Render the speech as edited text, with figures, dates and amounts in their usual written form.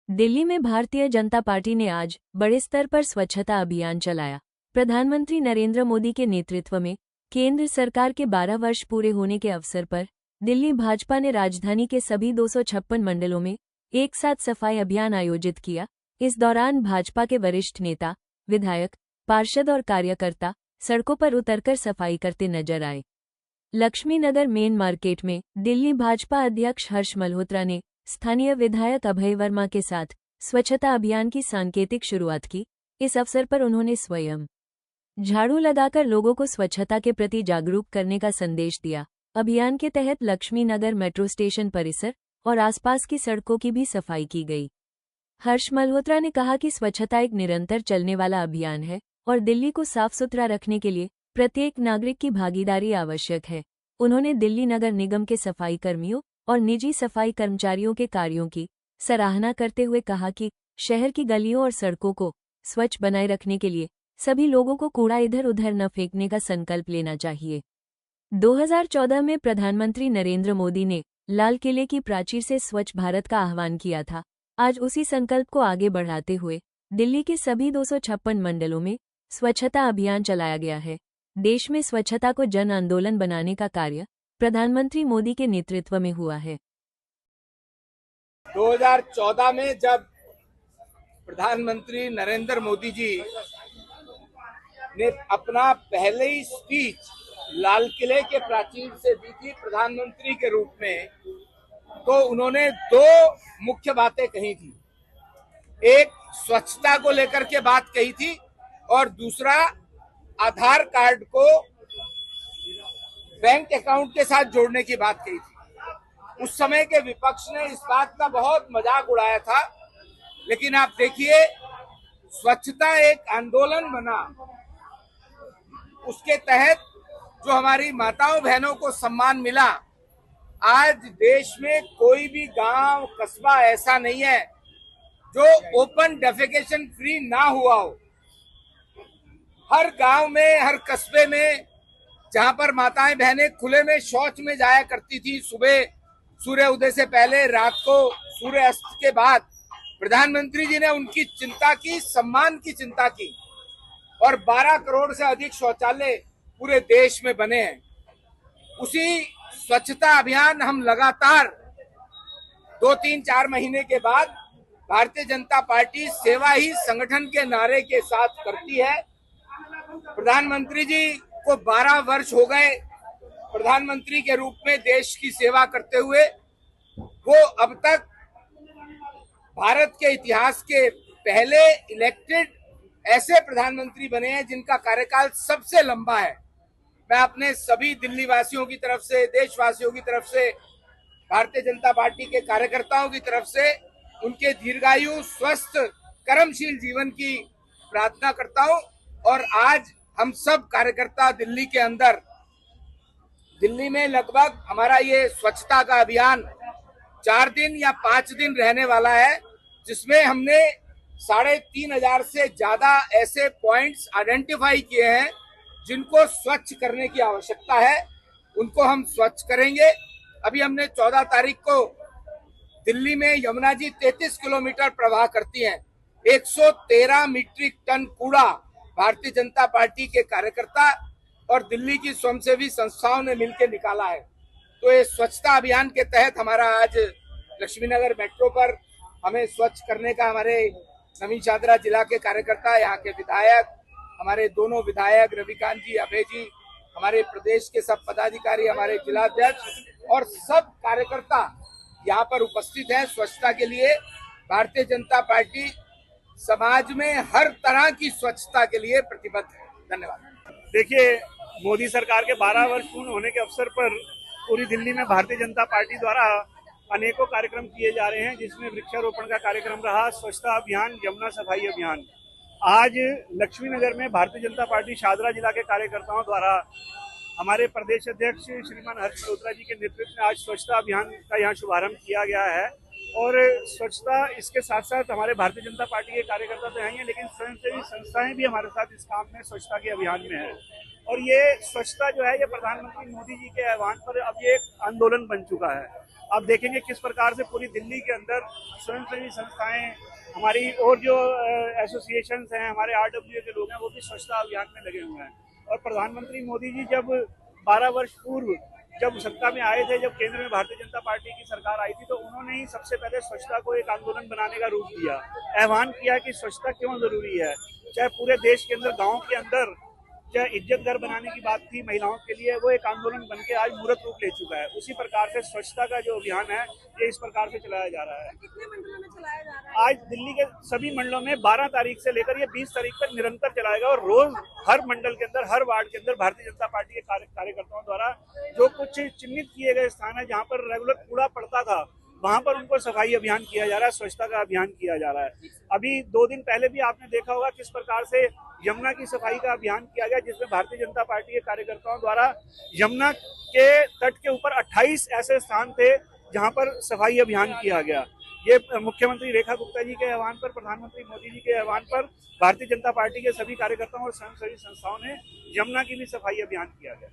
दिल्ली में भारतीय जनता पार्टी ने आज बड़े स्तर पर स्वच्छता अभियान चलाया। प्रधानमंत्री नरेंद्र मोदी के नेतृत्व में केंद्र सरकार के 12 वर्ष पूरे होने के अवसर पर दिल्ली भाजपा ने राजधानी के सभी 256 मंडलों में एक साथ सफाई अभियान आयोजित किया। इस दौरान भाजपा के वरिष्ठ नेता, विधायक, पार्षद और कार्यकर्ता सड़कों पर उतरकर सफाई करते नजर आए। लक्ष्मी नगर मेन मार्केट में दिल्ली भाजपा अध्यक्ष हर्ष मल्होत्रा ने स्थानीय विधायक अभय वर्मा के साथ स्वच्छता अभियान की सांकेतिक शुरुआत की। इस अवसर पर उन्होंने स्वयं झाड़ू लगाकर लोगों को स्वच्छता के प्रति जागरूक करने का संदेश दिया। अभियान के तहत लक्ष्मी नगर मेट्रो स्टेशन परिसर और आसपास की सड़कों की भी सफाई की गई। हर्ष मल्होत्रा ने कहा कि स्वच्छता एक निरंतर चलने वाला अभियान है और दिल्ली को साफ सुथरा रखने के लिए प्रत्येक नागरिक की भागीदारी आवश्यक है। उन्होंने दिल्ली नगर निगम के सफाई कर्मियों और निजी सफाई कर्मचारियों के कार्यों की सराहना करते हुए कहा कि शहर की गलियों और सड़कों को स्वच्छ बनाए रखने के लिए सभी लोगों को कूड़ा इधर उधर न फेंकने का संकल्प लेना चाहिए। 2014 में प्रधानमंत्री नरेंद्र मोदी ने लाल किले की प्राचीर से स्वच्छ भारत का आह्वान किया था। आज उसी संकल्प को आगे बढ़ाते हुए दिल्ली के सभी 256 मंडलों में स्वच्छता अभियान चलाया गया है। देश में स्वच्छता को जन आंदोलन बनाने का कार्य प्रधानमंत्री मोदी के नेतृत्व में हुआ है। 2014 में जब प्रधानमंत्री नरेंद्र मोदी जी ने अपना पहले ही स्पीच लाल किले के प्राचीर से दी थी प्रधानमंत्री के रूप में, तो उन्होंने दो मुख्य बातें कही थी। एक स्वच्छता को लेकर के बात कही थी और दूसरा आधार कार्ड को बैंक अकाउंट के साथ जोड़ने की बात कही थी। उस समय के विपक्ष ने इस बात का बहुत मजाक उड़ाया था, लेकिन आप देखिए स्वच्छता एक आंदोलन बना। उसके तहत जो हमारी माताओं बहनों को सम्मान मिला, आज देश में कोई भी गांव कस्बा ऐसा नहीं है जो ओपन डेफेकेशन फ्री ना हुआ हो। हर गांव में, हर कस्बे में जहां पर माताएं बहनें खुले में शौच में जाया करती थी, सुबह सूर्य उदय से पहले, रात को सूर्य अस्त के बाद, प्रधानमंत्री जी ने उनकी चिंता की, सम्मान की चिंता की और 12 करोड़ से अधिक शौचालय पूरे देश में बने हैं। उसी स्वच्छता अभियान हम लगातार 2-3-4 महीने के बाद भारतीय जनता पार्टी सेवा ही संगठन के नारे के साथ करती है। प्रधानमंत्री जी को 12 वर्ष हो गए प्रधानमंत्री के रूप में देश की सेवा करते हुए। वो अब तक भारत के इतिहास के पहले इलेक्टेड ऐसे प्रधानमंत्री बने हैं जिनका कार्यकाल सबसे लंबा है। मैं अपने सभी दिल्ली वासियों की तरफ से, देशवासियों की तरफ से, भारतीय जनता पार्टी के कार्यकर्ताओं की तरफ से उनके दीर्घायु, स्वस्थ, कर्मशील जीवन की प्रार्थना करता हूं। और आज हम सब कार्यकर्ता दिल्ली के अंदर, दिल्ली में लगभग हमारा ये स्वच्छता का अभियान 4 दिन या 5 दिन रहने वाला है, जिसमें हमने 3500 से ज्यादा ऐसे पॉइंट्स आइडेंटिफाई किए हैं जिनको स्वच्छ करने की आवश्यकता है। उनको हम स्वच्छ करेंगे। अभी हमने 14 तारीख को दिल्ली में यमुना जी 33 किलोमीटर प्रवाह करती हैं, 113 मीट्रिक टन कूड़ा भारतीय जनता पार्टी के कार्यकर्ता और दिल्ली की स्वयंसेवी संस्थाओं ने मिलकर निकाला है। तो ये स्वच्छता अभियान के तहत हमारा आज लक्ष्मीनगर मेट्रो पर हमें स्वच्छ करने का, हमारे नवीन शादरा जिला के कार्यकर्ता, यहाँ के विधायक, हमारे दोनों विधायक रविकांत जी, अभय जी, हमारे प्रदेश के सब पदाधिकारी, हमारे जिलाध्यक्ष और सब कार्यकर्ता यहाँ पर उपस्थित हैं। स्वच्छता के लिए भारतीय जनता पार्टी समाज में हर तरह की स्वच्छता के लिए प्रतिबद्ध है। धन्यवाद। देखिए, मोदी सरकार के 12 वर्ष पूर्ण होने के अवसर पर पूरी दिल्ली में भारतीय जनता पार्टी द्वारा अनेकों कार्यक्रम किए जा रहे हैं, जिसमें वृक्षारोपण का कार्यक्रम रहा, स्वच्छता अभियान, यमुना सफाई अभियान। आज लक्ष्मी नगर में भारतीय जनता पार्टी शादरा जिला के कार्यकर्ताओं द्वारा हमारे प्रदेश अध्यक्ष श्रीमान हर्ष मल्होत्रा जी के नेतृत्व में आज स्वच्छता अभियान का यहाँ शुभारंभ किया गया है। और स्वच्छता इसके साथ साथ हमारे भारतीय जनता पार्टी के कार्यकर्ता तो हैं ही हैं, लेकिन स्वयंसेवी संस्थाएं भी हमारे साथ इस काम में, स्वच्छता के अभियान में है। और ये स्वच्छता जो है ये प्रधानमंत्री मोदी जी के आह्वान पर अब ये एक आंदोलन बन चुका है। आप देखेंगे किस प्रकार से पूरी दिल्ली के अंदर स्वयंसेवी संस्थाएं, हमारी और जो एसोसिएशंस हैं, हमारे RWA के लोग हैं, वो भी स्वच्छता अभियान में लगे हुए हैं। और प्रधानमंत्री मोदी जी जब 12 वर्ष पूर्व जब सत्ता में आए थे, जब केंद्र में भारतीय जनता पार्टी की सरकार आई थी, तो उन्होंने ही सबसे पहले स्वच्छता को एक आंदोलन बनाने का रूप दिया, आह्वान किया कि स्वच्छता क्यों जरूरी है। चाहे पूरे देश के अंदर, गाँव के अंदर, चाहे इज्जत घर बनाने की बात थी महिलाओं के लिए, वो एक आंदोलन बन के आज मूर्त रूप ले चुका है। उसी प्रकार से स्वच्छता का जो अभियान है ये इस प्रकार से चलाया जा रहा है। कितने मंडलों में चलाया जा रहा है? आज दिल्ली के सभी मंडलों में 12 तारीख से लेकर ये 20 तारीख तक निरंतर चलाएगा और रोज हर मंडल के अंदर, हर वार्ड के अंदर भारतीय जनता पार्टी के कार्यकर्ताओं द्वारा जो कुछ चिन्हित किए गए स्थान है जहाँ पर रेगुलर कूड़ा पड़ता था, वहां पर उनको सफाई अभियान किया जा रहा है, स्वच्छता का अभियान किया जा रहा है। अभी 2 दिन पहले भी आपने देखा होगा किस प्रकार से यमुना की सफाई का अभियान किया गया, जिसमें भारतीय जनता पार्टी के कार्यकर्ताओं द्वारा यमुना के तट के ऊपर 28 ऐसे स्थान थे जहां पर सफाई अभियान किया गया। ये मुख्यमंत्री रेखा गुप्ता जी के आह्वान पर, प्रधानमंत्री मोदी जी के आह्वान पर भारतीय जनता पार्टी के सभी कार्यकर्ताओं और स्वयंसेवी संस्थाओं ने यमुना की भी सफाई अभियान किया गया।